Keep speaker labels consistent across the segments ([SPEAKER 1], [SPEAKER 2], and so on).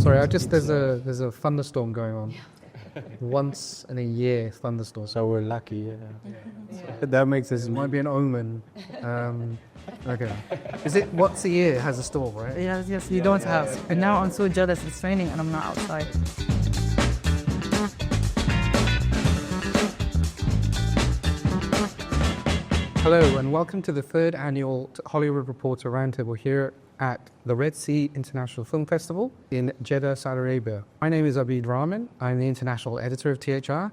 [SPEAKER 1] Sorry, there's a thunderstorm going on. Once in a year thunderstorm.
[SPEAKER 2] So we're lucky.
[SPEAKER 1] Yeah.
[SPEAKER 2] That makes us.
[SPEAKER 1] It might be an omen. Okay. What's the year it has a storm, right?
[SPEAKER 3] Yes, you don't have. And now I'm so jealous. It's raining and I'm not outside.
[SPEAKER 1] Hello and welcome to the third annual Hollywood Reporter Roundtable here at the Red Sea International Film Festival in Jeddah, Saudi Arabia. My name is Abid Rahman. I'm the international editor of THR,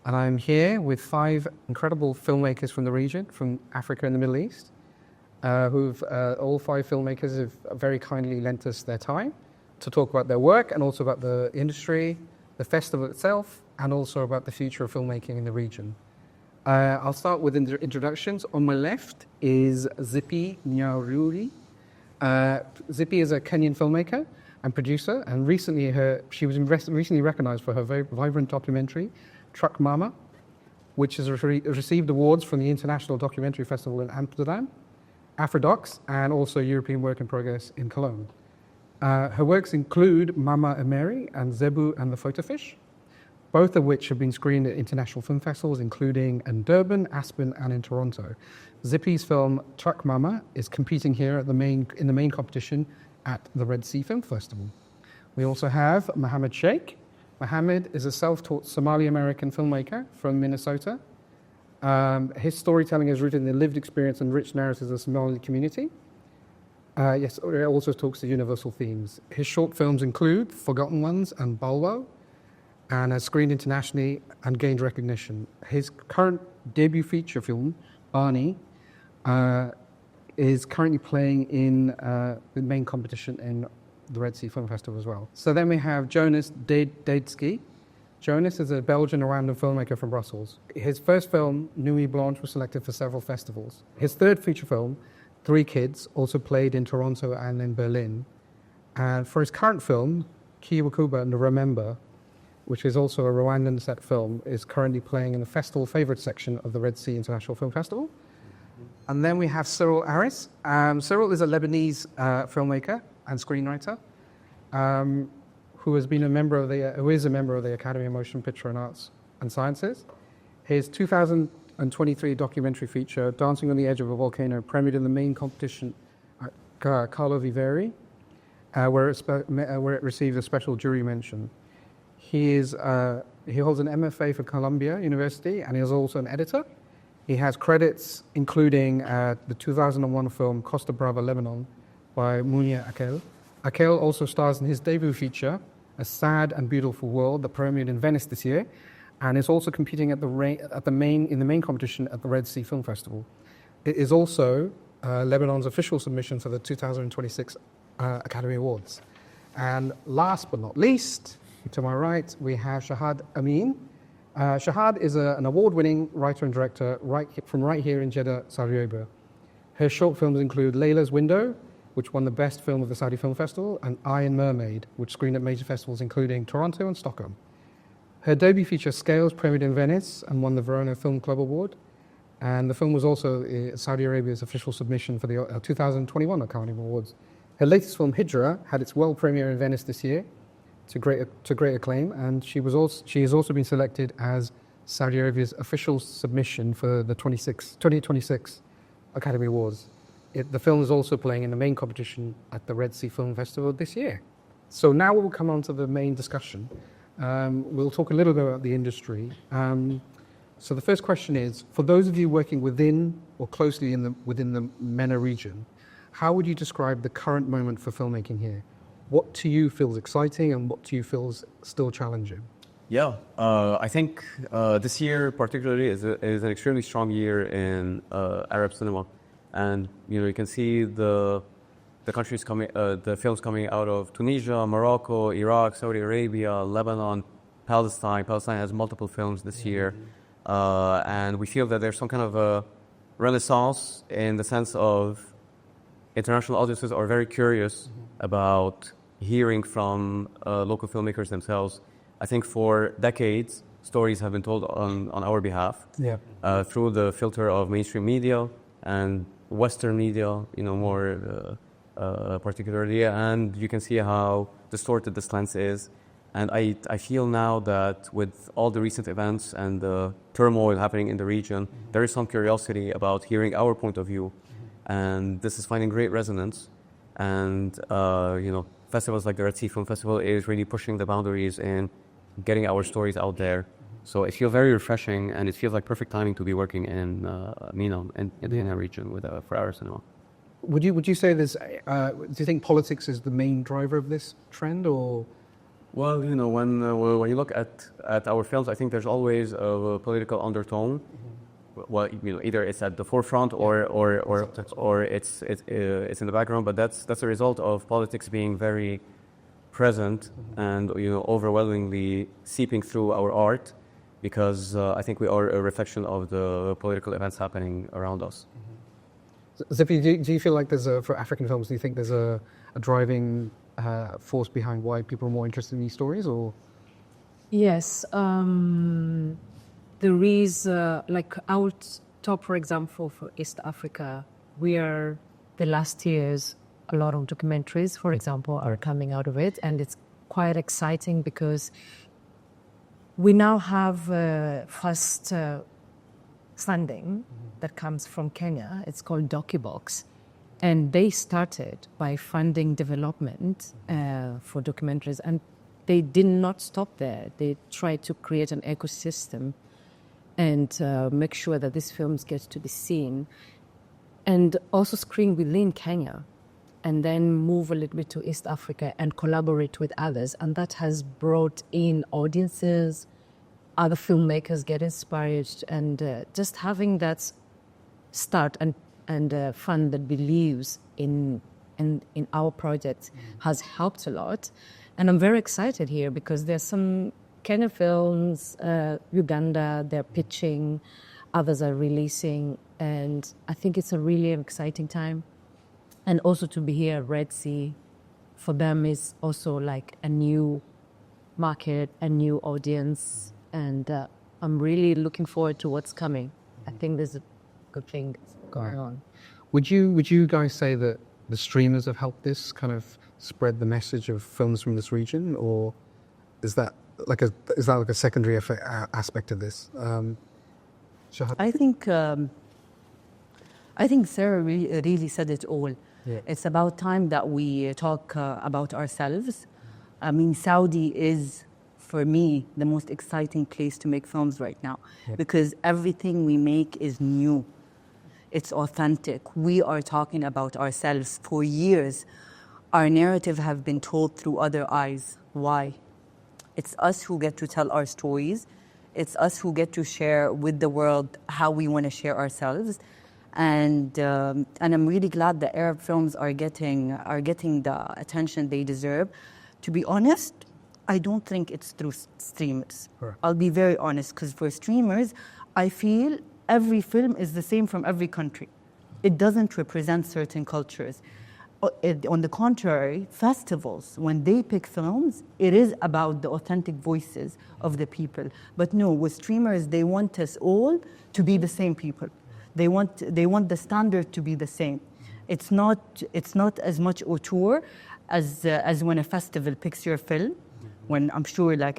[SPEAKER 1] and I'm here with 5 incredible filmmakers from the region, from Africa and the Middle East, all 5 filmmakers have very kindly lent us their time to talk about their work and also about the industry, the festival itself, and also about the future of filmmaking in the region. I'll start with introductions. On my left is Zippy Nyaruri. Zippy is a Kenyan filmmaker and producer, and she was recently recognized for her very vibrant documentary, Truck Mama, which has received awards from the International Documentary Festival in Amsterdam, Afrodocs, and also European Work in Progress in Cologne. Her works include Mama Mary and Zebu and the Photofish, both of which have been screened at international film festivals, including in Durban, Aspen, and in Toronto. Zippy's film Truck Mama is competing here in the main competition at the Red Sea Film Festival. We also have Mohammed Sheikh. Mohammed is a self-taught Somali-American filmmaker from Minnesota. His storytelling is rooted in the lived experience and rich narratives of the Somali community. It also talks to universal themes. His short films include Forgotten Ones and Balwo, and has screened internationally and gained recognition. His current debut feature film, Barney, is currently playing in the main competition in the Red Sea Film Festival as well. So then we have Jonas D'adesky. Jonas is a Belgian random filmmaker from Brussels. His first film, Nuit Blanche, was selected for several festivals. His third feature film, 3 Kids, also played in Toronto and in Berlin. And for his current film, Kiwakuba and Remember, which is also a Rwandan set film, is currently playing in the festival favourite section of the Red Sea International Film Festival. And then we have Cyril Aris. Cyril is a Lebanese filmmaker and screenwriter who is a member of the Academy of Motion Picture and Arts and Sciences. His 2023 documentary feature, Dancing on the Edge of a Volcano, premiered in the main competition at Carlo Viveri, where it received a special jury mention. He holds an MFA from Columbia University, and he is also an editor. He has credits including the 2001 film Costa Brava, Lebanon by Mounia Akel. Akel also stars in his debut feature, A Sad and Beautiful World, that premiered in Venice this year, and is also competing in the main competition at the Red Sea Film Festival. It is also Lebanon's official submission for the 2026 Academy Awards. And last but not least, to my right, we have Shahad Ameen. Shahad is an award-winning writer and director from right here in Jeddah, Saudi Arabia. Her short films include Layla's Window, which won the Best Film of the Saudi Film Festival, and Iron Mermaid, which screened at major festivals including Toronto and Stockholm. Her debut feature, Scales, premiered in Venice and won the Verona Film Club Award. And the film was also Saudi Arabia's official submission for the 2021 Academy Awards. Her latest film, Hijra, had its world premiere in Venice this year, to great acclaim, and she has also been selected as Saudi Arabia's official submission for the 2026 Academy Awards. The film is also playing in the main competition at the Red Sea Film Festival this year. So now we'll come on to the main discussion. We'll talk a little bit about the industry. So the first question is, for those of you working within or closely within the MENA region, how would you describe the current moment for filmmaking here? What to you feels exciting and what to you feels still challenging?
[SPEAKER 4] Yeah, I think this year particularly is an extremely strong year in Arab cinema, and you can see the countries coming, the films coming out of Tunisia, Morocco, Iraq, Saudi Arabia, Lebanon, Palestine. Palestine has multiple films this year, and we feel that there's some kind of a renaissance in the sense of international audiences are very curious about hearing from local filmmakers themselves. I think for decades, stories have been told on our behalf through the filter of mainstream media and Western media, more particularly, and you can see how distorted this lens is. And I feel now that with all the recent events and the turmoil happening in the region, there is some curiosity about hearing our point of view, and this is finding great resonance. And festivals like the Red Sea Film Festival is really pushing the boundaries and getting our stories out there. So it feels very refreshing, and it feels like perfect timing to be working in Ameen in the MENA region for our cinema.
[SPEAKER 1] Would you say there's? Do you think politics is the main driver of this trend, or?
[SPEAKER 4] Well, when you look at our films, I think there's always a political undertone. Well, either it's at the forefront or it's in the background. But that's a result of politics being very present and overwhelmingly seeping through our art, because I think we are a reflection of the political events happening around us.
[SPEAKER 1] Zippy, do you feel like for African films, do you think there's a driving force behind why people are more interested in these stories, or?
[SPEAKER 2] Yes, there is like our top, for example, for East Africa, the last years, a lot of documentaries, for example, are coming out of it, and it's quite exciting because we now have first funding that comes from Kenya. It's called DocuBox. And they started by funding development for documentaries, and they did not stop there. They tried to create an ecosystem and make sure that these films get to be seen, and also screen within Kenya, and then move a little bit to East Africa and collaborate with others. And that has brought in audiences, other filmmakers get inspired, and just having that start and fund that believes in our project has helped a lot. And I'm very excited here because there's some Kenya films, Uganda, they're pitching, others are releasing, and I think it's a really exciting time. And also to be here at Red Sea, for them is also like a new market, a new audience, and I'm really looking forward to what's coming. I think there's a good thing going on.
[SPEAKER 1] Would you guys say that the streamers have helped this kind of spread the message of films from this region, or is that like a secondary aspect of this? Shahad?
[SPEAKER 3] I think Sarah really said it all. Yeah. It's about time that we talk about ourselves. I mean, Saudi is, for me, the most exciting place to make films right now, because everything we make is new. It's authentic. We are talking about ourselves. For years, our narrative have been told through other eyes. Why? It's us who get to tell our stories. It's us who get to share with the world how we want to share ourselves. And I'm really glad that Arab films are getting the attention they deserve. To be honest, I don't think it's through streamers. Sure. I'll be very honest, because for streamers, I feel every film is the same from every country. It doesn't represent certain cultures. On the contrary, festivals, when they pick films, it is about the authentic voices of the people. But no, with streamers, they want us all to be the same people. They want the standard to be the same. It's not as much auteur as when a festival picks your film. When I'm sure like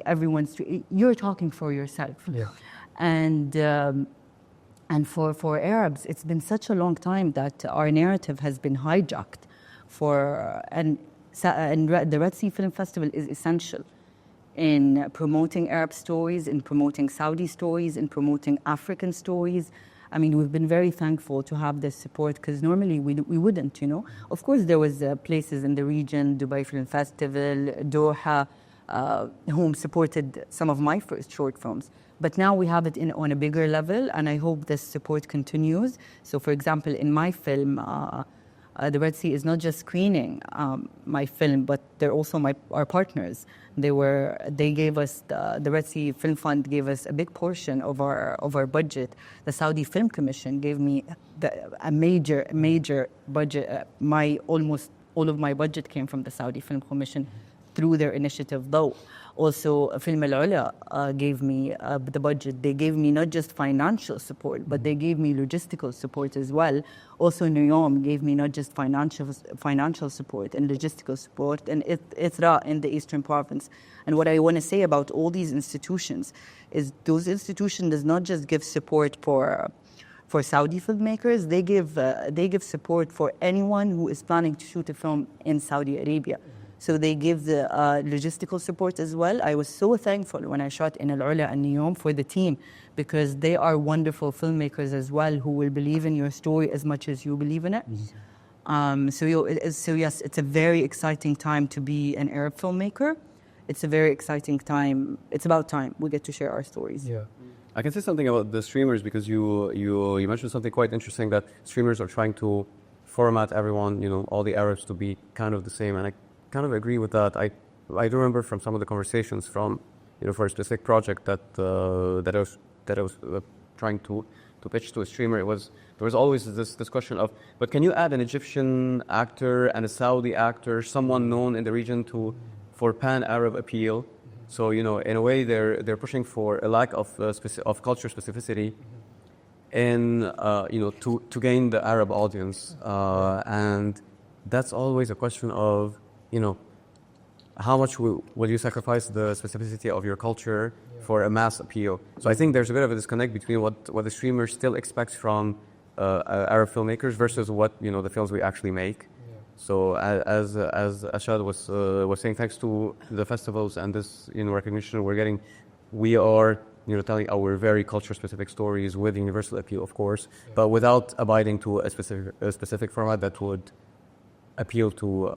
[SPEAKER 3] you're talking for yourself. Yeah. And for Arabs, it's been such a long time that our narrative has been hijacked. And the Red Sea Film Festival is essential in promoting Arab stories, in promoting Saudi stories, in promoting African stories. I mean, we've been very thankful to have this support, because normally we wouldn't, Of course, there was places in the region, Dubai Film Festival, Doha, whom supported some of my first short films. But now we have it on a bigger level, and I hope this support continues. So, for example, in my film, the Red Sea is not just screening my film, but they're also our partners. They gave us the Red Sea Film Fund gave us a big portion of our budget. The Saudi Film Commission gave me a major budget. Almost all of my budget came from the Saudi Film Commission. through their initiative, though. Also, Film Al gave me the budget. They gave me not just financial support, but they gave me logistical support as well. Also, Niyom gave me not just financial support and logistical support, and ITRA in the Eastern Province. And what I want to say about all these institutions is those institutions does not just give support for Saudi filmmakers, they give support for anyone who is planning to shoot a film in Saudi Arabia. So they give the logistical support as well. I was so thankful when I shot in Al-Ula and Niyom for the team, because they are wonderful filmmakers as well who will believe in your story as much as you believe in it. So yes, it's a very exciting time to be an Arab filmmaker. It's a very exciting time. It's about time we get to share our stories.
[SPEAKER 1] Yeah.
[SPEAKER 4] I can say something about the streamers, because you mentioned something quite interesting, that streamers are trying to format everyone, all the Arabs to be kind of the same, and I kind of agree with that. I do remember from some of the conversations from for a specific project that I was trying to pitch to a streamer. There was always this discussion of, but can you add an Egyptian actor and a Saudi actor, someone known in the region for pan-Arab appeal? So in a way they're pushing for a lack of culture specificity in to gain the Arab audience, and that's always a question of how much will you sacrifice the specificity of your culture for a mass appeal? So I think there's a bit of a disconnect between what the streamer still expects from Arab filmmakers versus what the films we actually make. So as Shahad was saying, thanks to the festivals and this recognition we're getting, we are telling our very culture-specific stories with universal appeal, of course, but without abiding to a specific format that would appeal to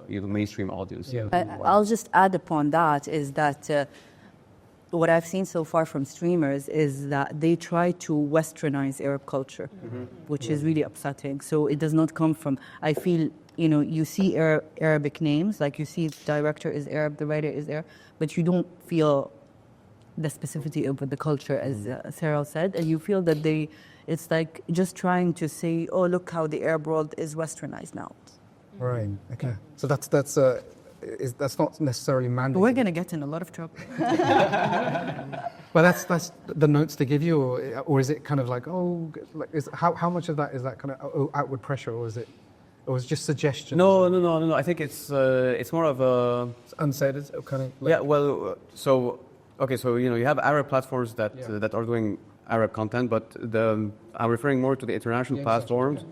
[SPEAKER 4] the mainstream audience.
[SPEAKER 1] Yeah.
[SPEAKER 3] I'll just add upon that is that what I've seen so far from streamers is that they try to westernize Arab culture, which is really upsetting. So it does not come from, I feel, you see Arabic names, like you see the director is Arab, the writer is Arab, but you don't feel the specificity of the culture, as Cyril said, and you feel that it's like just trying to say, oh, look how the Arab world is westernized now.
[SPEAKER 1] Right. Okay. So that's not necessarily mandated.
[SPEAKER 3] We're going to get in a lot of trouble.
[SPEAKER 1] But that's the notes they give you, or is it kind of like, how much of that is that kind of outward pressure, or is it just suggestion?
[SPEAKER 4] No. I think it's more of a
[SPEAKER 1] unsaid. It's kind of like,
[SPEAKER 4] yeah. Well, so you have Arab platforms that are doing Arab content, but I'm referring more to the international platforms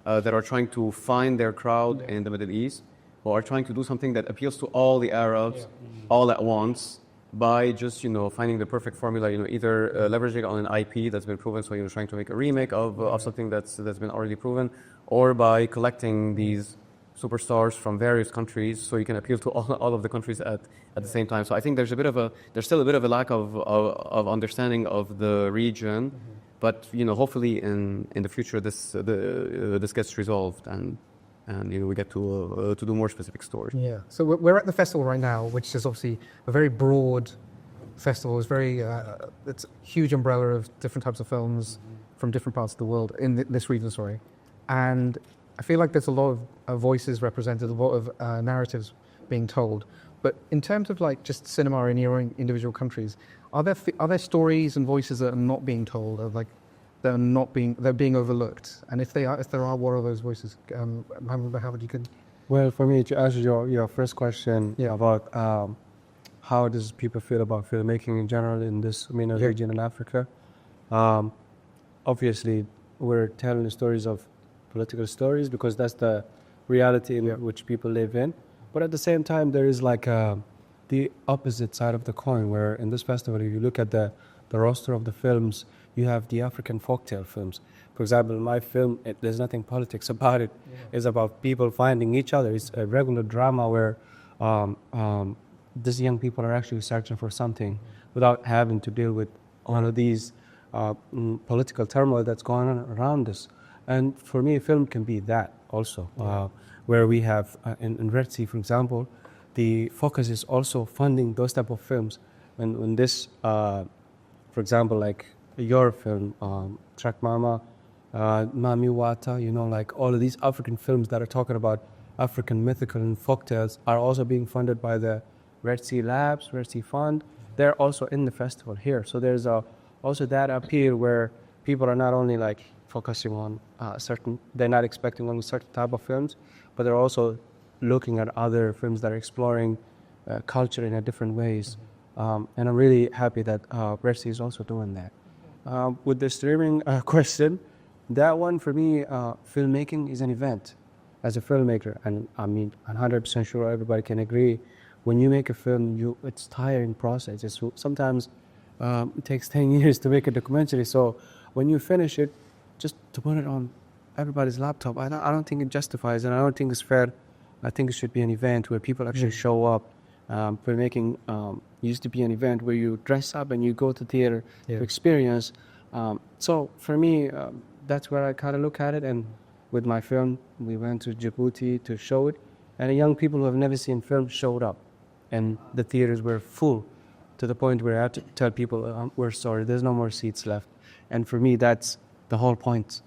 [SPEAKER 4] that are trying to find their crowd in the Middle East, who are trying to do something that appeals to all the Arabs all at once by just finding the perfect formula. Either leveraging on an IP that's been proven, so trying to make a remake of something that's been already proven, or by collecting these superstars from various countries, so you can appeal to all of the countries at the same time. So I think there's still a bit of a lack of understanding of the region, but hopefully in the future this gets resolved and we get to do more specific stories.
[SPEAKER 1] Yeah. So we're at the festival right now, which is obviously a very broad festival. It's it's a huge umbrella of different types of films from different parts of the world in this region. Sorry, and I feel like there's a lot of voices represented, a lot of narratives being told. But in terms of like just cinema in your own individual countries, are there stories and voices that are not being told, they're being overlooked? And if there are, what are those voices? Mohammed, you can.
[SPEAKER 5] Well, for me, to answer your first question about how does people feel about filmmaking in general in this region in Africa, obviously we're telling the stories of political stories because that's the reality in which people live in. But at the same time, there is like the opposite side of the coin, where in this festival, if you look at the roster of the films, you have the African folktale films. For example, my film, there's nothing politics about it. It's about people finding each other. It's a regular drama where these young people are actually searching for something without having to deal with all of these political turmoil that's going on around us. And for me, film can be that also, where we have, in Red Sea, for example, the focus is also funding those type of films. When this, for example, like your film, Trak Mama, Mami Wata, like all of these African films that are talking about African mythical and folktales are also being funded by the Red Sea Labs, Red Sea Fund. They're also in the festival here. So there's also that appeal where people are not only like focusing on they're not expecting only certain type of films, but they're also looking at other films that are exploring culture in a different ways. And I'm really happy that Red Sea is also doing that. With the streaming question, that one for me, filmmaking is an event. As a filmmaker, and I mean, I'm 100% sure everybody can agree, when you make a film, it's tiring process. Sometimes it takes 10 years to make a documentary. So when you finish it, just to put it on everybody's laptop, I don't think it justifies, and I don't think it's fair. I think it should be an event where people actually show up. Filmmaking used to be an event where you dress up and you go to theater to experience. So for me, that's where I kind of look at it. And with my film, we went to Djibouti to show it, and young people who have never seen film showed up, and the theaters were full to the point where I had to tell people, we're sorry, there's no more seats left. And for me, that's the whole point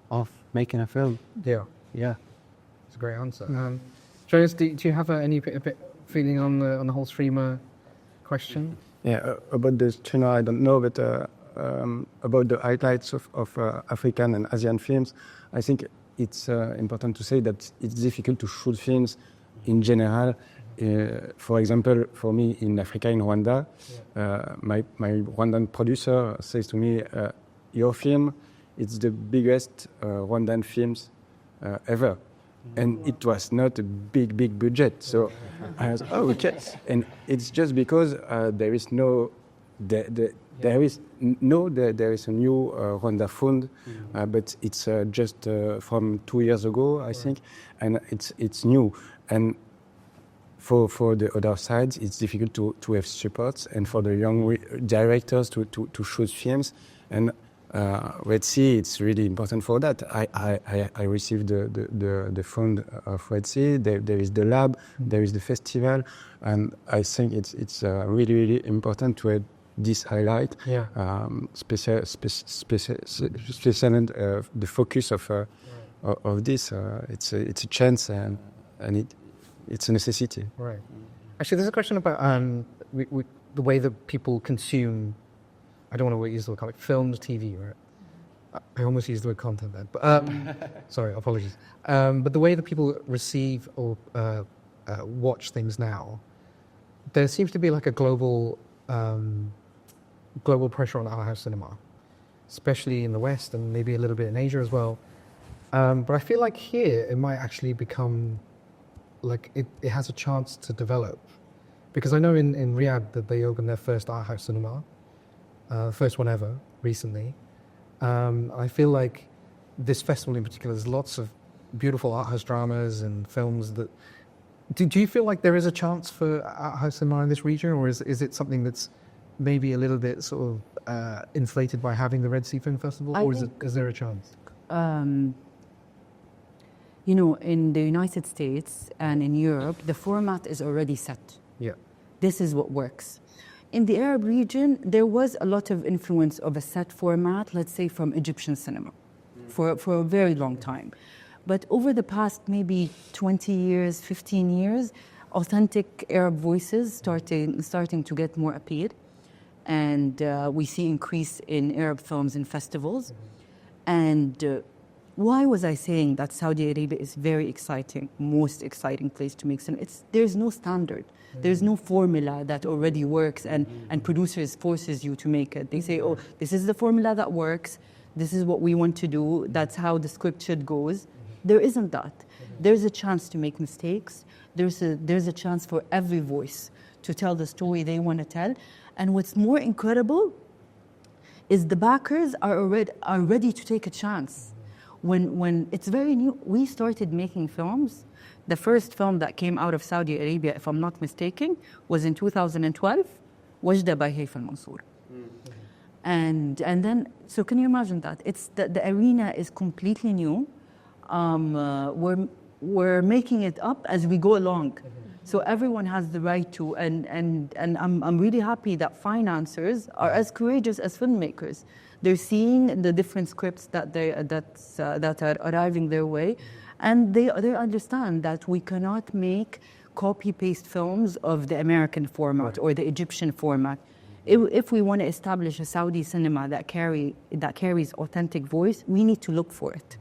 [SPEAKER 5] of making a film.
[SPEAKER 1] Yeah. It's a great answer. Jonas, do you have any feeling on the whole streamer question?
[SPEAKER 6] Yeah, about the streamer, I don't know, but about the highlights of African and Asian films, I think it's important to say that it's difficult to shoot films in general. For example, for me in Africa, in Rwanda, my Rwandan producer says to me, your film, it's the biggest Rwandan films ever. And it was not a big budget. So I was, okay. And it's just because there is a new Rwanda fund, but it's just from 2 years ago, I think, and it's new. And for the other sides, it's difficult to have supports, and for the young directors to shoot films. And Red Sea, it's really important for that. I received the fund of Red Sea. There is the lab, there is the festival, and I think it's really important to have this highlight. Especially the focus of this. It's a chance, and it's a necessity.
[SPEAKER 1] Right. Actually, there's a question about the way that people consume. I don't want to use the word like films, TV, right? I almost used the word content there, but sorry, apologies. But the way that people receive or watch things now, there seems to be like a global pressure on art house cinema, especially in the West and maybe a little bit in Asia as well. But I feel like here it might actually become like it has a chance to develop, because I know in Riyadh that they opened their first art house cinema. First one ever, recently. I feel like this festival in particular, there's lots of beautiful art house dramas and films that... Do you feel like there is a chance for art house cinema in this region, or is it something that's maybe a little bit sort of inflated by having the Red Sea Film Festival, or is there a chance?
[SPEAKER 3] In the United States and in Europe, the format is already set.
[SPEAKER 1] Yeah.
[SPEAKER 3] This is what works. In the Arab region, there was a lot of influence of a set format, let's say from Egyptian cinema, for a very long time. But over the past maybe 20 years, 15 years, authentic Arab voices starting to get more appeal. And we see increase in Arab films in festivals. And why was I saying that Saudi Arabia is very exciting, most exciting place to make cinema? There's no standard. There's no formula that already works and producers forces you to make it. They say, oh, this is the formula that works. This is what we want to do. That's how the script should goes. There isn't that. There's a chance to make mistakes. There's a chance for every voice to tell the story they want to tell. And what's more incredible is the backers are ready to take a chance. When it's very new, we started making films. The first film that came out of Saudi Arabia, if I'm not mistaken, was in 2012, Wajda by Hayf al-Mansour. And then, so can you imagine that? It's the arena is completely new. We're making it up as we go along. So everyone has the right to, and I'm really happy that financiers are as courageous as filmmakers. They're seeing the different scripts that are arriving their way, And they understand that we cannot make copy-paste films of the American format or the Egyptian format. If we want to establish a Saudi cinema that carries authentic voice, we need to look for it.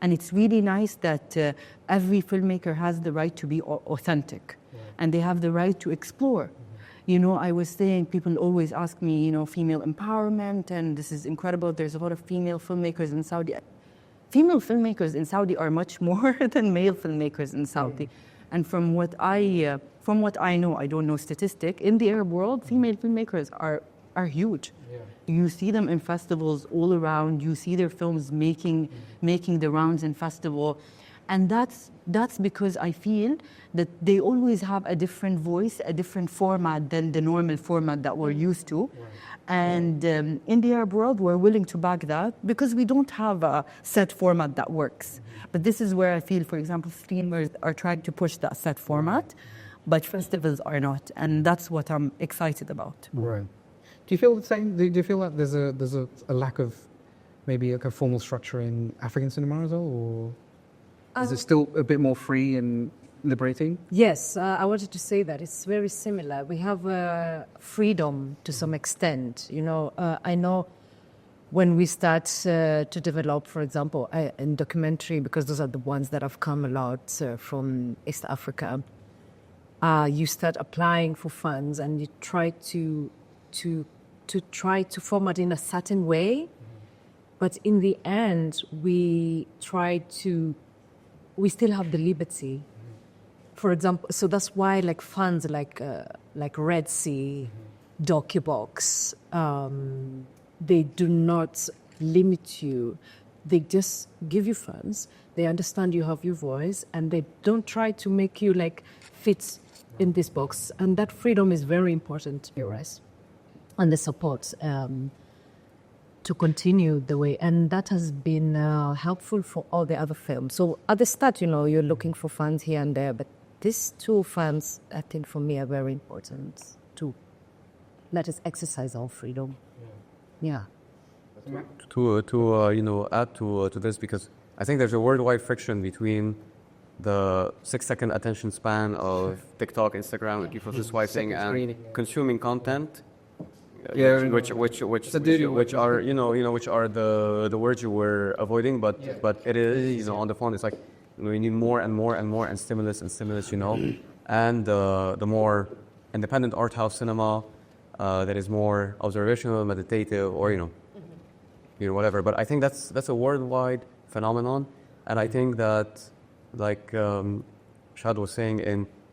[SPEAKER 3] And it's really nice that every filmmaker has the right to be authentic, and they have the right to explore. You know, I was saying, people always ask me, you know, female empowerment, and this is incredible. There's a lot of female filmmakers in Saudi. Female filmmakers in Saudi are much more than male filmmakers in Saudi. And from what I know, I don't know statistic, in the Arab world, female filmmakers are huge. Yeah. You see them in festivals all around. You see their films making the rounds in festival. And that's because I feel that they always have a different voice, a different format than the normal format that we're used to. Right. And in the Arab world, we're willing to back that because we don't have a set format that works. But this is where I feel, for example, streamers are trying to push that set format, but festivals are not. And that's what I'm excited about.
[SPEAKER 1] Right. Do you feel the same? Do you feel like there's a lack of maybe like a formal structure in African cinema as well? Or is it still a bit more free and liberating?
[SPEAKER 2] Yes, I wanted to say that it's very similar. We have freedom to some extent. You know, I know when we start to develop, for example, in documentary, because those are the ones that have come a lot from East Africa, you start applying for funds and you try to format in a certain way, but in the end, we still have the liberty. For example, so that's why like funds like Red Sea, DocuBox, they do not limit you. They just give you funds. They understand you have your voice, and they don't try to make you like fit in this box. And that freedom is very important to us, and the support to continue the way. And that has been helpful for all the other films. So at the start, you know, you're looking for funds here and there, but these two funds, I think for me, are very important to let us exercise our freedom. Yeah.
[SPEAKER 4] To add to this, because I think there's a worldwide friction between the 6-second attention span of TikTok, Instagram, and people just swiping and consuming content. Which are the words you were avoiding, but it is on the phone. It's like we need more and more and more and stimulus, and the more independent art house cinema that is more observational, meditative, or whatever. But I think that's a worldwide phenomenon, and I think that like Shahad was saying,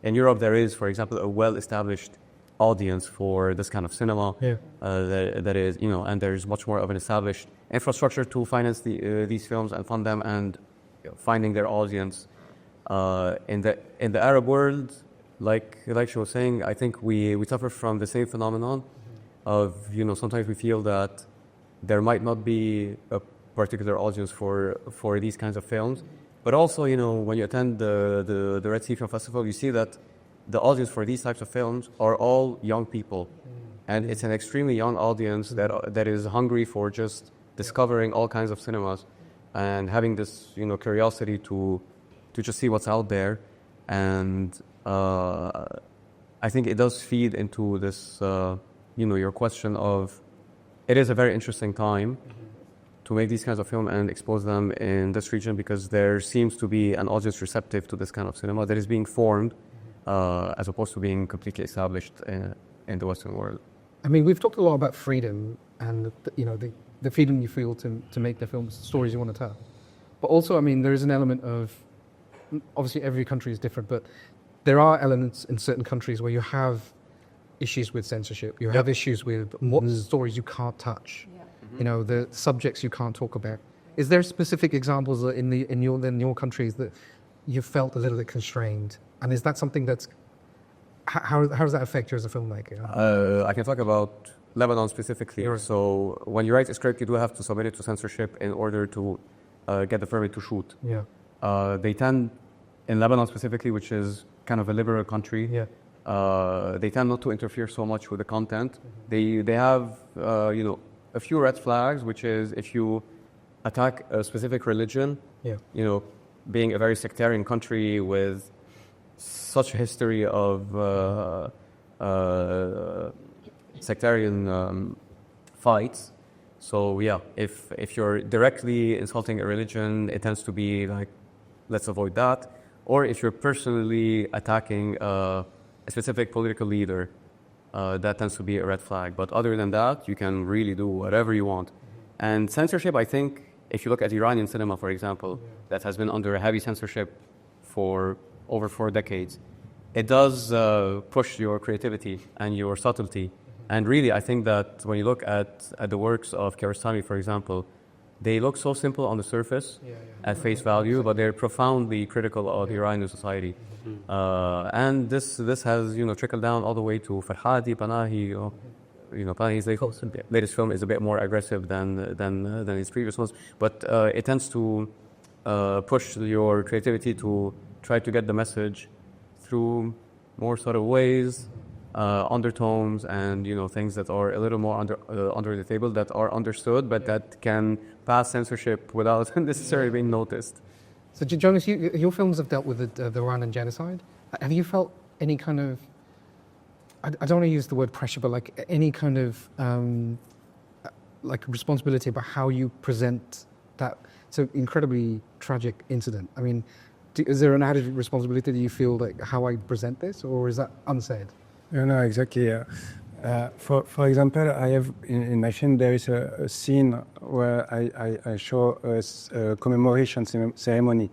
[SPEAKER 4] in Europe there is, for example, a well-established audience for this kind of cinema. That is, and there's much more of an established infrastructure to finance these films and fund them, and finding their audience. In the Arab world, like she was saying, I think we suffer from the same phenomenon of sometimes we feel that there might not be a particular audience for these kinds of films, but also when you attend the Red Sea Film Festival, you see that the audience for these types of films are all young people, and it's an extremely young audience that is hungry for just discovering all kinds of cinemas and having this curiosity to just see what's out there. And I think it does feed into this your question of, it is a very interesting time to make these kinds of film and expose them in this region, because there seems to be an audience receptive to this kind of cinema that is being formed as opposed to being completely established in the Western world.
[SPEAKER 1] I mean, we've talked a lot about freedom and the freedom you feel to make the films, stories you want to tell. But also, I mean, there is an element of, obviously every country is different, but there are elements in certain countries where you have issues with censorship. You have issues with stories you can't touch. The subjects you can't talk about. Is there specific examples in your countries that you felt a little bit constrained? And is that something that's, how does that affect you as a filmmaker?
[SPEAKER 4] I can talk about Lebanon specifically. Sure. So when you write a script, you do have to submit it to censorship in order to get the permit to shoot. They tend, in Lebanon specifically, which is kind of a liberal country, they tend not to interfere so much with the content. They have a few red flags, which is if you attack a specific religion, being a very sectarian country with such a history of sectarian fights. So yeah, if you're directly insulting a religion, it tends to be like, let's avoid that. Or if you're personally attacking a specific political leader, that tends to be a red flag. But other than that, you can really do whatever you want. And censorship, I think, if you look at Iranian cinema, for example, that has been under a heavy censorship for over 4 decades, it does push your creativity and your subtlety. And really, I think that when you look at the works of Kiarostami, for example, they look so simple on the surface at face value, but they're profoundly critical of Iranian society. And this has trickled down all the way to Farhadi, Panahi. Panahi's latest film is a bit more aggressive than his previous ones, but it tends to push your creativity to try to get the message through more subtle ways, undertones, and things that are a little more under the table, that are understood, but that can pass censorship without necessarily being noticed.
[SPEAKER 1] So, Jonas, your films have dealt with the Rwandan genocide. Have you felt any kind of, I don't want to use the word pressure, but like any kind of like responsibility about how you present that so incredibly tragic incident? I mean, is there an added responsibility that you feel like how I present this, or is that unsaid?
[SPEAKER 6] No, exactly. For example, I have in my film there is a scene where I show a commemoration ceremony,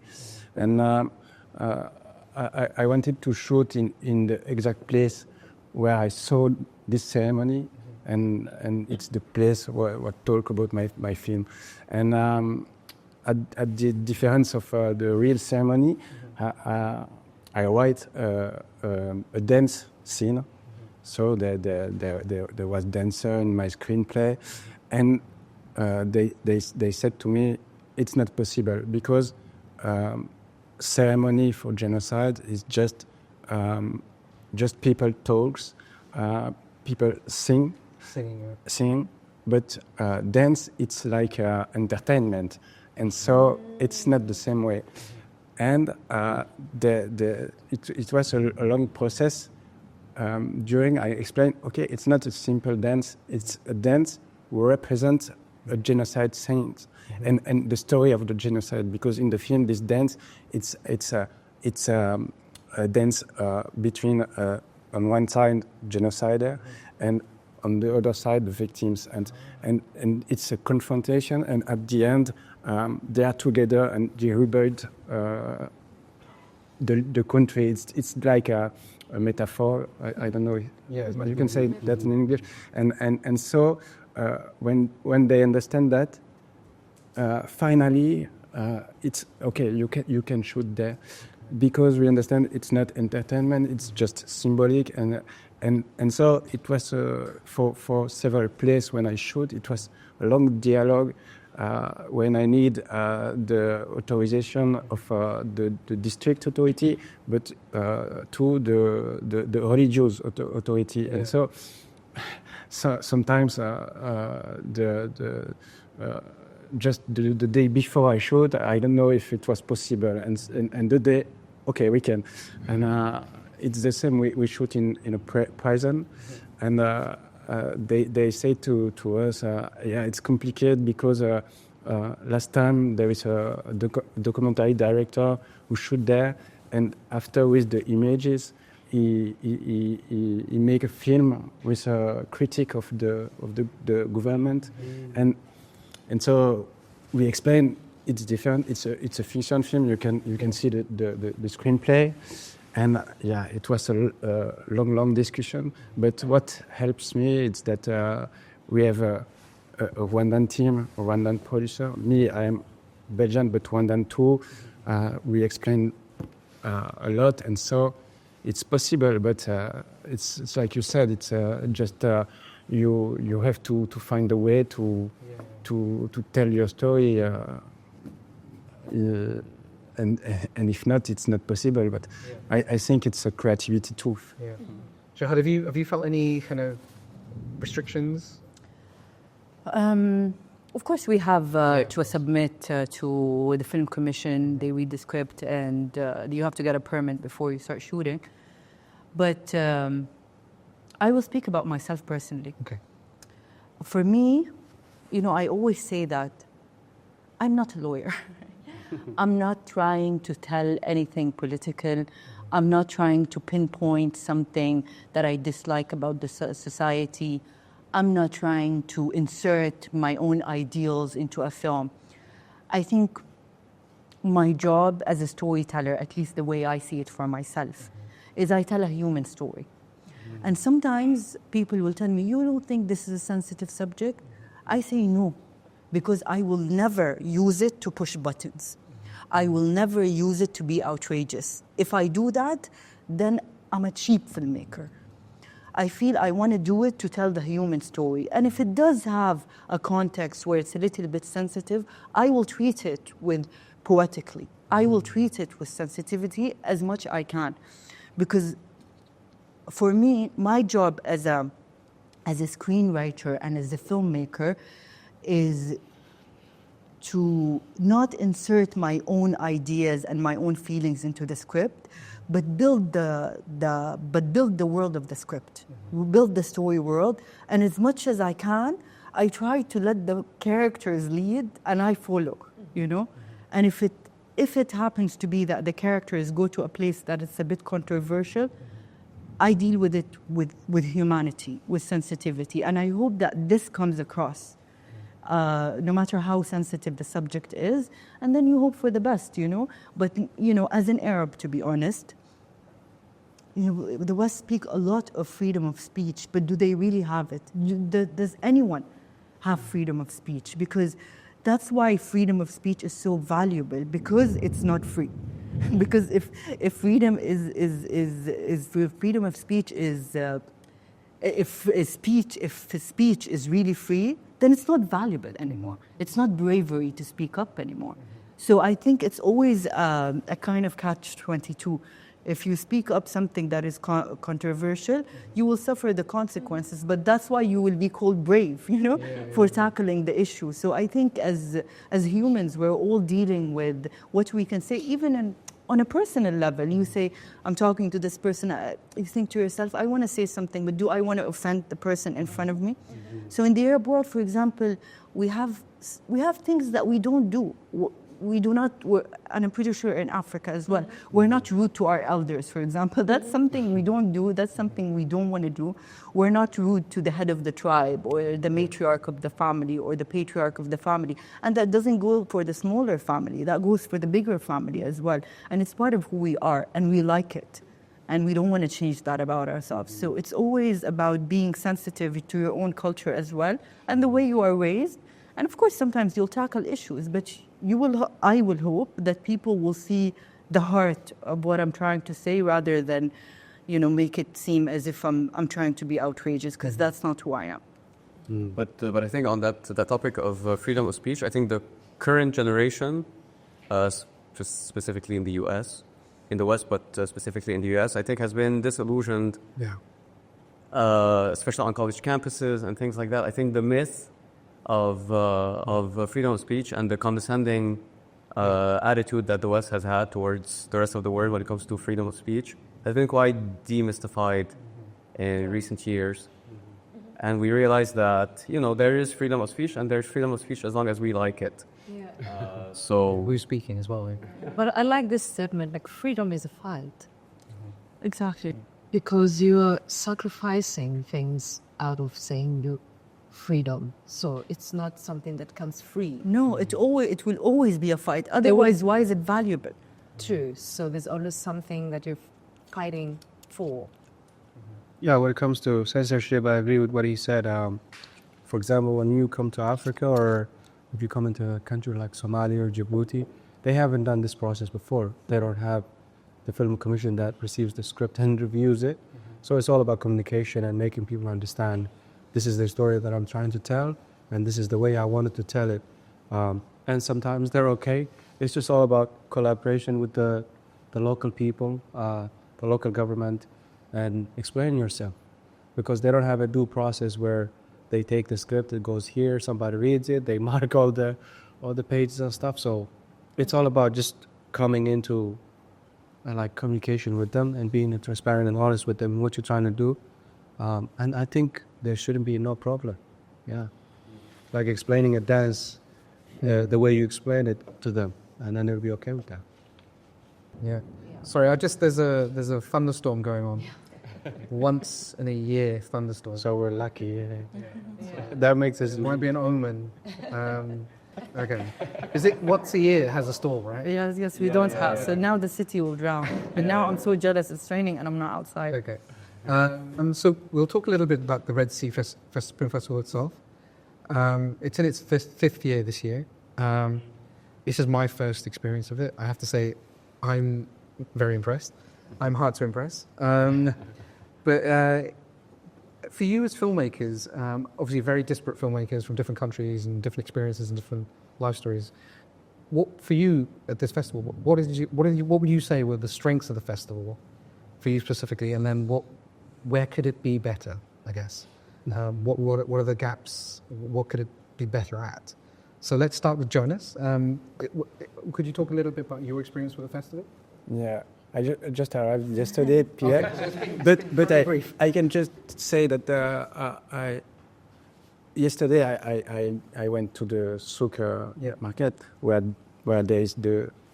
[SPEAKER 6] and I wanted to shoot in the exact place where I saw this ceremony, and it's the place where I talk about my film, and at the difference of the real ceremony, I write a dance scene. So there was dancer in my screenplay, and they said to me, it's not possible because ceremony for genocide is just people talks, people sing, but dance it's like entertainment, and so it's not the same way. And it was a long process. During I explained, okay, it's not a simple dance, it's a dance who represents a genocide scene and the story of the genocide, because in the film this dance it's a dance between on one side genocider and on the other side the victims, and it's a confrontation, and at the end they are together and they rebuild the country. It's like a metaphor. I don't know.
[SPEAKER 1] Yeah,
[SPEAKER 6] you can say that in English. And so when they understand that, finally it's okay. You can shoot there, because we understand it's not entertainment. It's just symbolic, and so it was for several places when I shoot. It was a long dialogue. When I need the authorization of the district authority, but to the religious authority, and so sometimes just the day before I shoot, I don't know if it was possible, and the day, okay, we can, and it's the same. We shoot in a prison, and. They say to us, yeah, it's complicated because last time there is a documentary director who shoot there, and after with the images, he make a film with a critique of the government, and so we explain it's different. It's a fiction film. You can see the screenplay. And yeah, it was a long discussion. But what helps me is that we have a Rwandan team, a Rwandan producer. Me, I am Belgian, but Rwandan too. We explain a lot, and so it's possible. But it's like you said. It's just you have to find a way to tell your story. And if not, it's not possible. But I think it's a creativity too.
[SPEAKER 1] Yeah. Shahad, have you felt any kind of restrictions?
[SPEAKER 3] Of course, we have to submit to the Film Commission. They read the script, and you have to get a permit before you start shooting. But I will speak about myself personally.
[SPEAKER 1] Okay.
[SPEAKER 3] For me, I always say that I'm not a lawyer. I'm not trying to tell anything political. I'm not trying to pinpoint something that I dislike about the society. I'm not trying to insert my own ideals into a film. I think my job as a storyteller, at least the way I see it for myself, is I tell a human story. And sometimes people will tell me, you don't think this is a sensitive subject? I say no, because I will never use it to push buttons. I will never use it to be outrageous. If I do that, then I'm a cheap filmmaker. I feel I want to do it to tell the human story. And if it does have a context where it's a little bit sensitive, I will treat it with poetically. I will treat it with sensitivity as much as I can. Because for me, my job as a screenwriter and as a filmmaker is to not insert my own ideas and my own feelings into the script, but build the world of the script. We build the story world, and as much as I can, I try to let the characters lead, and I follow. And if it happens to be that the characters go to a place that is a bit controversial, I deal with it with humanity, with sensitivity, and I hope that this comes across. No matter how sensitive the subject is, and then you hope for the best, But, as an Arab, to be honest, the West speak a lot of freedom of speech, but do they really have it? Does anyone have freedom of speech? Because that's why freedom of speech is so valuable, because it's not free. Because if freedom if freedom of speech is if speech is really free, then it's not valuable anymore. It's not bravery to speak up anymore. So I think it's always a kind of catch-22. If you speak up something that is controversial, you will suffer the consequences. But that's why you will be called brave, for tackling the issue. So I think as humans, we're all dealing with what we can say, even on a personal level. You say, I'm talking to this person, you think to yourself, I want to say something, but do I want to offend the person in front of me? So in the Arab world, for example, we have things that we don't do. We do not, and I'm pretty sure in Africa as well, we're not rude to our elders, for example. That's something we don't do. That's something we don't want to do. We're not rude to the head of the tribe or the matriarch of the family or the patriarch of the family. And that doesn't go for the smaller family. That goes for the bigger family as well. And it's part of who we are, and we like it. And we don't want to change that about ourselves. So it's always about being sensitive to your own culture as well, and the way you are raised. And of course, sometimes you'll tackle issues, but I will hope that people will see the heart of what I'm trying to say, rather than, make it seem as if I'm trying to be outrageous, because that's not who I am.
[SPEAKER 4] But I think on that topic of freedom of speech, I think the current generation, just specifically in the U.S., in the West, but specifically in the U.S., I think has been disillusioned, especially on college campuses and things like that. I think the myth of freedom of speech and the condescending attitude that the West has had towards the rest of the world when it comes to freedom of speech has been quite demystified in recent years. And we realize that, there is freedom of speech, and there's freedom of speech as long as we like it. So
[SPEAKER 1] who's speaking as well?
[SPEAKER 2] But I like this statement, like freedom is a fight.
[SPEAKER 3] Exactly.
[SPEAKER 2] Because you're sacrificing things out of saying you freedom. So it's not something that comes free.
[SPEAKER 3] No, it will always be a fight. Otherwise, why is it valuable?
[SPEAKER 2] True. So there's always something that you're fighting for.
[SPEAKER 5] Yeah, when it comes to censorship, I agree with what he said. For example, when you come to Africa, or if you come into a country like Somalia or Djibouti, they haven't done this process before. They don't have the film commission that receives the script and reviews it. So it's all about communication and making people understand this is the story that I'm trying to tell, and this is the way I wanted to tell it. And sometimes they're okay. It's just all about collaboration with the local people, the local government, and explain yourself. Because they don't have a due process where they take the script, it goes here, somebody reads it, they mark all the pages and stuff. So it's all about just coming into like communication with them and being transparent and honest with them what you're trying to do. And I think there shouldn't be no problem. Yeah, like explaining a dance the way you explain it to them, and then they'll be okay with that.
[SPEAKER 1] Yeah. Sorry, there's a thunderstorm going on. Once in a year thunderstorm.
[SPEAKER 5] So we're lucky. Yeah. That makes us.
[SPEAKER 1] It might be an omen. Okay. Once a year it has a storm, right?
[SPEAKER 3] Yes, we don't have. So now the city will drown. But now I'm so jealous. It's raining and I'm not outside.
[SPEAKER 1] Okay. So we'll talk a little bit about the Red Sea Film Festival itself. It's in its fifth year this year. This is my first experience of it. I have to say, I'm very impressed. I'm hard to impress. But for you as filmmakers, obviously very disparate filmmakers from different countries and different experiences and different life stories. What for you at this festival? What would you say were the strengths of the festival for you specifically? And then where could it be better? I guess. What are the gaps? What could it be better at? So let's start with Jonas. Could you talk a little bit about your experience with the festival?
[SPEAKER 6] Yeah, I just arrived yesterday, Pierre.
[SPEAKER 1] Okay.
[SPEAKER 6] But I can just say that yesterday I went to the souk market where there is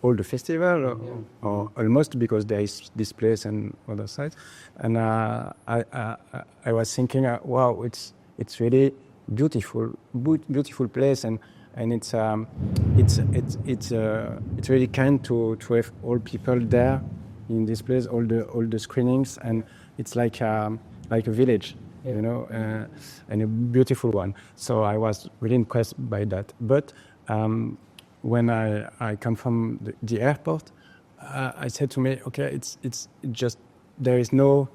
[SPEAKER 6] all the festival, or almost, because there is this place and other sides. And I was thinking, wow, it's really beautiful place, and it's really kind to have all people there in this place, all the screenings, and it's like a village, you know, and a beautiful one. So I was really impressed by that. But when I come from the airport, I said to me, okay, it's just there is no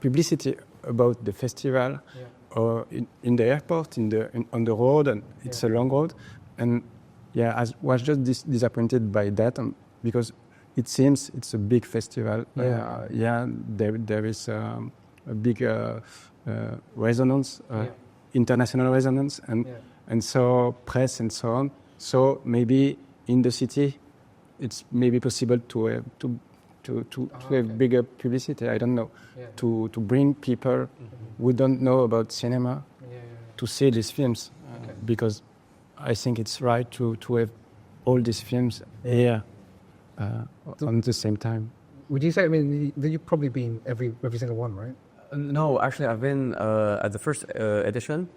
[SPEAKER 6] publicity about the festival.
[SPEAKER 1] Yeah.
[SPEAKER 6] Or in the airport, on the road, and it's a long road, and I was just disappointed by that, because it seems it's a big festival. There is a big resonance, international resonance, and so press and so on. So maybe in the city, it's maybe possible to have bigger publicity. I don't know, to bring people who don't know about cinema to see these films, because I think it's right to have all these films here on the same time.
[SPEAKER 1] Would you say? I mean, you've probably been every single one, right?
[SPEAKER 4] No, actually, I've been at the first edition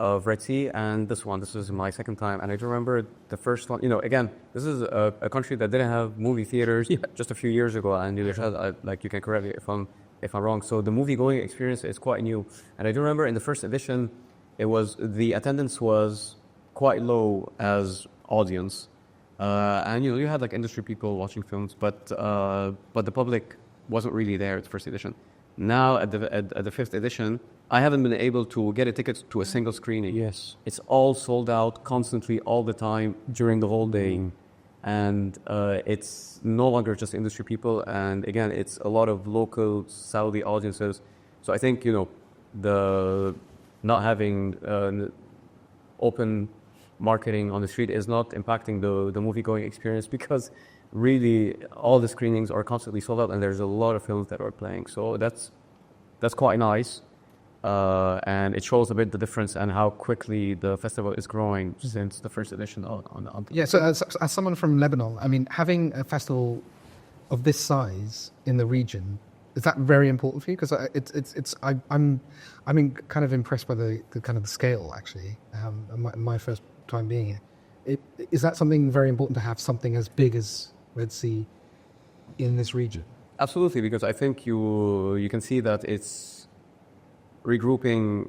[SPEAKER 4] of Red Sea, and this is my second time, and I do remember the first one. You know, again, this is a country that didn't have movie theaters just a few years ago, and you can correct me if I'm wrong. So the movie-going experience is quite new, and I do remember in the first edition, the attendance was quite low as audience, and you had like industry people watching films, but the public wasn't really there at the first edition. Now at the fifth edition, I haven't been able to get a ticket to a single screening.
[SPEAKER 5] Yes.
[SPEAKER 4] It's all sold out constantly all the time during the whole day. And it's no longer just industry people. And again, it's a lot of local Saudi audiences. So I think, the not having open marketing on the street is not impacting the movie-going experience, because really all the screenings are constantly sold out and there's a lot of films that are playing. So that's quite nice. And it shows a bit the difference and how quickly the festival is growing since the first edition on.
[SPEAKER 1] Yeah, so as someone from Lebanon, I mean, having a festival of this size in the region, is that very important for you? Because I'm kind of impressed by the kind of the scale, actually. My first time being here, is that something very important to have something as big as Red Sea in this region?
[SPEAKER 4] Absolutely, because I think you can see that it's regrouping,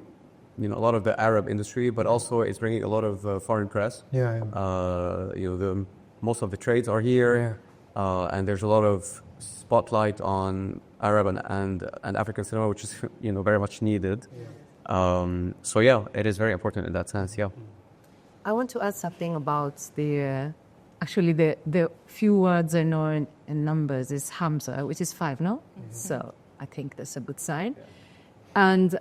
[SPEAKER 4] a lot of the Arab industry, but also it's bringing a lot of foreign press. Most of the trades are here, and there's a lot of spotlight on Arab and African cinema, which is very much needed. It is very important in that sense. Yeah.
[SPEAKER 2] I want to add something about the few words I know in numbers is Hamza, which is 5, no? Mm-hmm. So I think that's a good sign. And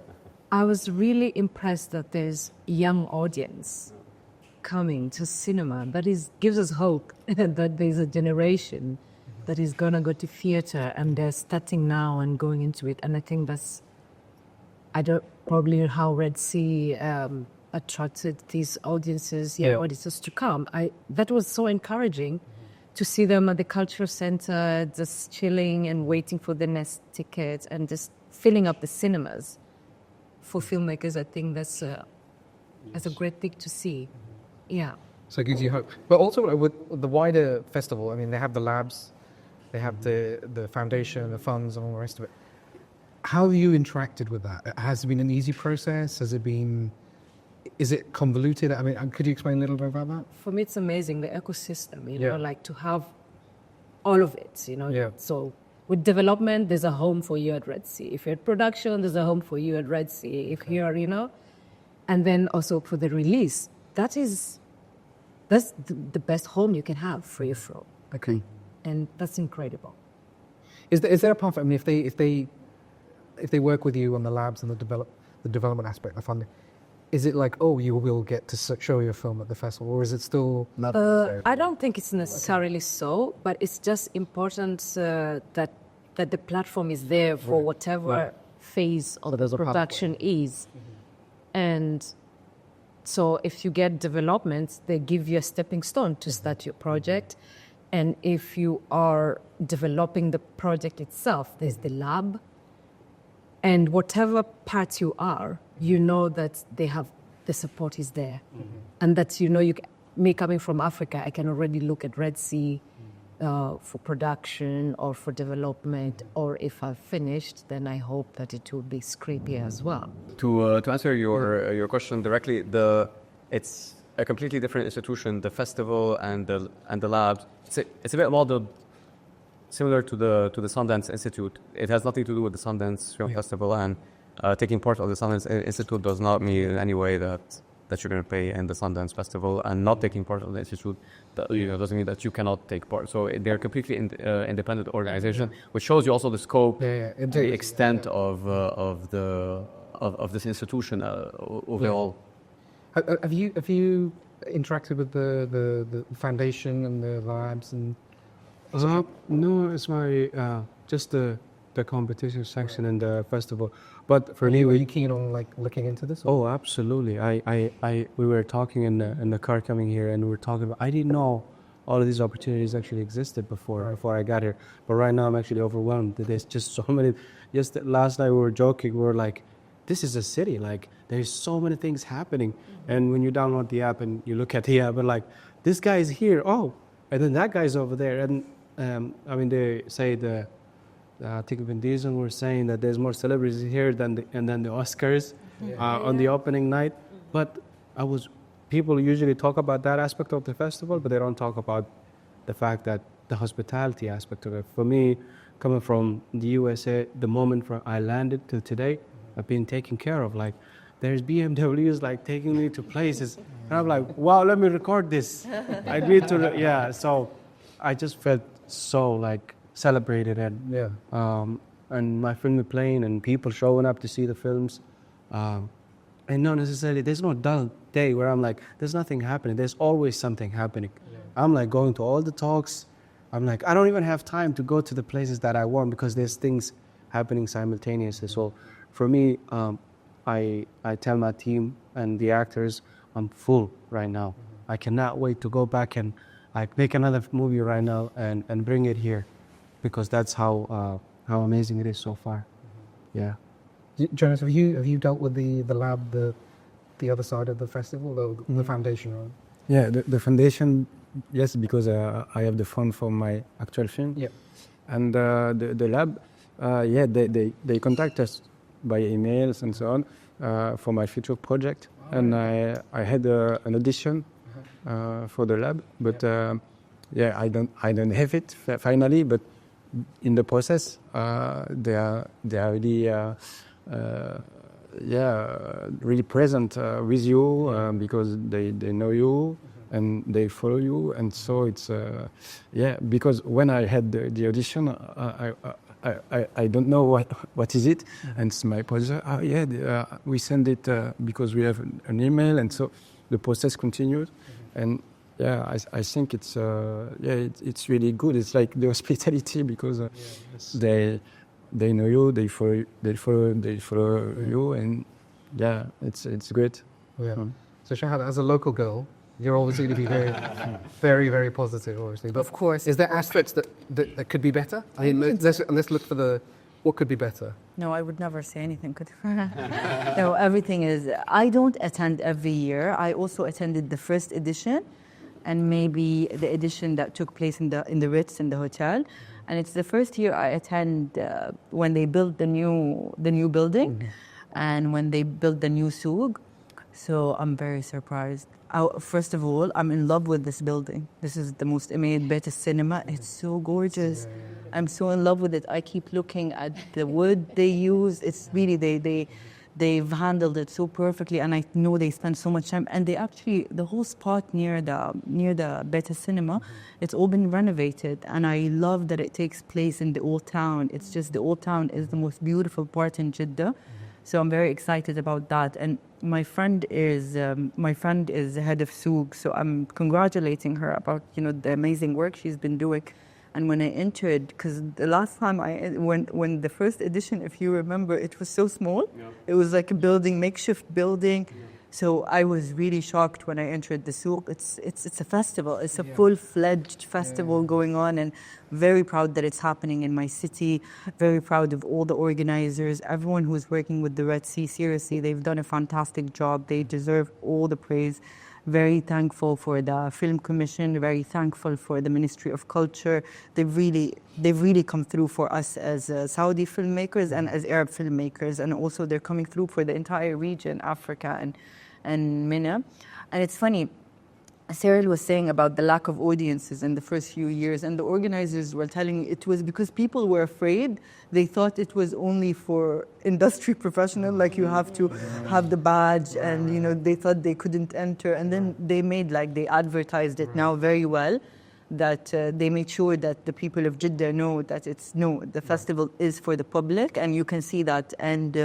[SPEAKER 2] I was really impressed that there's a young audience coming to cinema. That gives us hope that there's a generation that is going to go to theater, and they're starting now and going into it. And I think that's, probably how Red Sea attracted these audiences, audiences to come. That was so encouraging to see them at the cultural center, just chilling and waiting for the next ticket and just filling up the cinemas. For filmmakers, I think that's a great thing to see. Yeah.
[SPEAKER 1] So it gives you hope. But also with the wider festival, I mean, they have the labs, they have the foundation, the funds, and all the rest of it. How have you interacted with that? Has it been an easy process? Is it convoluted? I mean, could you explain a little bit about that?
[SPEAKER 2] For me, it's amazing, the ecosystem, you know, like to have all of it, you know.
[SPEAKER 1] Yeah.
[SPEAKER 2] So with development, there's a home for you at Red Sea. If you're at production, there's a home for you at Red Sea. If you're, you know, and then also for the release, that's the best home you can have for your film.
[SPEAKER 1] Okay.
[SPEAKER 2] And that's incredible.
[SPEAKER 1] Is there a path? I mean, if they work with you on the labs and the development aspect, the funding, is it like, oh, you will get to show your film at the festival, or is it still not?
[SPEAKER 2] I don't think it's necessarily so, but it's just important that the platform is there for whatever phase of the production is. And so if you get developments, they give you a stepping stone to start your project. And if you are developing the project itself, there's the lab. And whatever part you are, you know that the support is there. And that, you know, me coming from Africa, I can already look at Red Sea for production or for development, or if I've finished, then I hope that it will be screened here as well.
[SPEAKER 4] To answer your question directly, it's a completely different institution. The festival and the labs. It's a bit more similar to the Sundance Institute. It has nothing to do with the Sundance Film Festival, and taking part of the Sundance Institute does not mean in any way that you're going to pay in the Sundance Festival, and not taking part of the institute doesn't mean that you cannot take part. So they're completely independent organization, which shows you also the scope, the extent of this institution overall.
[SPEAKER 1] Have you interacted with the foundation and the labs and?
[SPEAKER 5] No, it's my just the competition section in the festival. But for me,
[SPEAKER 1] were you keen on like looking into this?
[SPEAKER 5] Oh, absolutely. We were talking in the car coming here, and we were talking about. I didn't know all of these opportunities actually existed before I got here. But right now, I'm actually overwhelmed. There's just so many. Just last night we were joking. We were like, "This is a city. Like, there's so many things happening." And when you download the app and you look at the app, and like, this guy is here. Oh, and then that guy's over there. And I mean, they say I think Vin Diesel were saying that there's more celebrities here than the Oscars on the opening night. But people usually talk about that aspect of the festival, but they don't talk about the fact that the hospitality aspect of it. For me, coming from the USA, the moment I landed till today, I've been taken care of. Like, there's BMWs like taking me to places, and I'm like, wow, let me record this. I need to, so I just felt so like celebrated, and my film is playing and people showing up to see the films, and not necessarily there's no dull day where I'm like there's nothing happening. There's always something happening. I'm like going to all the talks. I'm like I don't even have time to go to the places that I want because there's things happening simultaneously. So for me, I tell my team and the actors I'm full right now. I cannot wait to go back and make another movie right now and bring it here, because that's how amazing it is so far. Yeah.
[SPEAKER 1] Jonas, have you dealt with the lab, the other side of the festival, the foundation? Right?
[SPEAKER 6] Yeah, the foundation, yes, because I have the fund for my actual film. Yeah. And the lab, they contact us by emails and so on for my future project. And I had an audition for the lab, but I don't have it finally. But in the process, they are really present with you because they know you and they follow you, and so it's because when I had the audition, I don't know what is it. And it's my producer, we send it because we have an email, and so the process continues. And I think it's really good. It's like the hospitality, because they know you, they follow you, and it's great.
[SPEAKER 1] Yeah. So Shahad, as a local girl, you're obviously going to be very, very, very positive, obviously. But
[SPEAKER 3] Of course.
[SPEAKER 1] Is there aspects that could be better? I mean, let's look for what could be better.
[SPEAKER 3] No, I would never say anything could. No, everything is. I don't attend every year. I also attended the first edition, and maybe the edition that took place in the Ritz in the hotel. And it's the first year I attend when they built the new building, and when they built the new souk. So I'm very surprised. First of all, I'm in love with this building. This is the most amazing better cinema. It's so gorgeous. I'm so in love with it. I keep looking at the wood they use. It's really, they've handled it so perfectly, and I know they spend so much time. And they actually, the whole spot near the better cinema, it's all been renovated. And I love that it takes place in the old town. It's just the old town is the most beautiful part in Jeddah. So I'm very excited about that. And my friend is the head of souk, so I'm congratulating her about the amazing work she's been doing. And when I entered, because the last time when the first edition, if you remember, it was so small. Yeah. It was like a makeshift building. Yeah. So I was really shocked when I entered the souk. It's a festival. It's a full-fledged festival going on, and very proud that it's happening in my city. Very proud of all the organizers, everyone who's working with the Red Sea. Seriously, they've done a fantastic job. They deserve all the praise. Very thankful for the Film Commission. Very thankful for the Ministry of Culture. They've really come through for us as Saudi filmmakers and as Arab filmmakers, and also they're coming through for the entire region, Africa and MENA. And it's funny, Cyril was saying about the lack of audiences in the first few years, and the organizers were telling it was because people were afraid. They thought it was only for industry professionals, like you have to have the badge, and they thought they couldn't enter. And then they advertised it now very well, that they made sure that the people of Jeddah know that the festival is for the public, and you can see that. And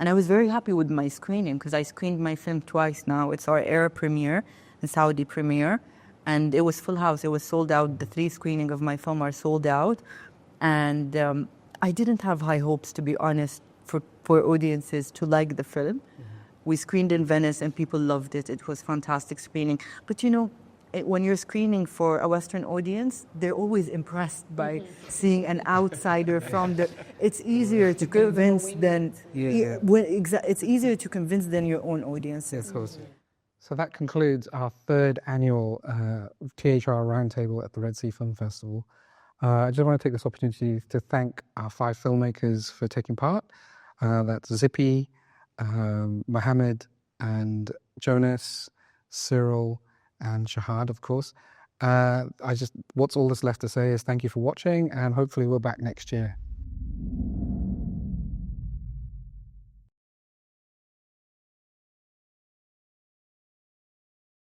[SPEAKER 3] I was very happy with my screening, because I screened my film twice now. It's our Arab premiere and Saudi premiere, and it was full house. It was sold out. The 3 screenings of my film are sold out. And I didn't have high hopes, to be honest, for audiences to like the film. We screened in Venice and people loved it. It was fantastic screening. But when you're screening for a Western audience, they're always impressed by seeing an outsider from the. It's easier to convince than it's easier to convince than your own audience.
[SPEAKER 1] Yes, of course. So that concludes our 3rd annual THR Roundtable at the Red Sea Film Festival. I just want to take this opportunity to thank our 5 filmmakers for taking part. That's Zippy, Mohammed, and Jonas, Cyril, and Shahad, of course. What's all that's left to say is thank you for watching, and hopefully we're back next year.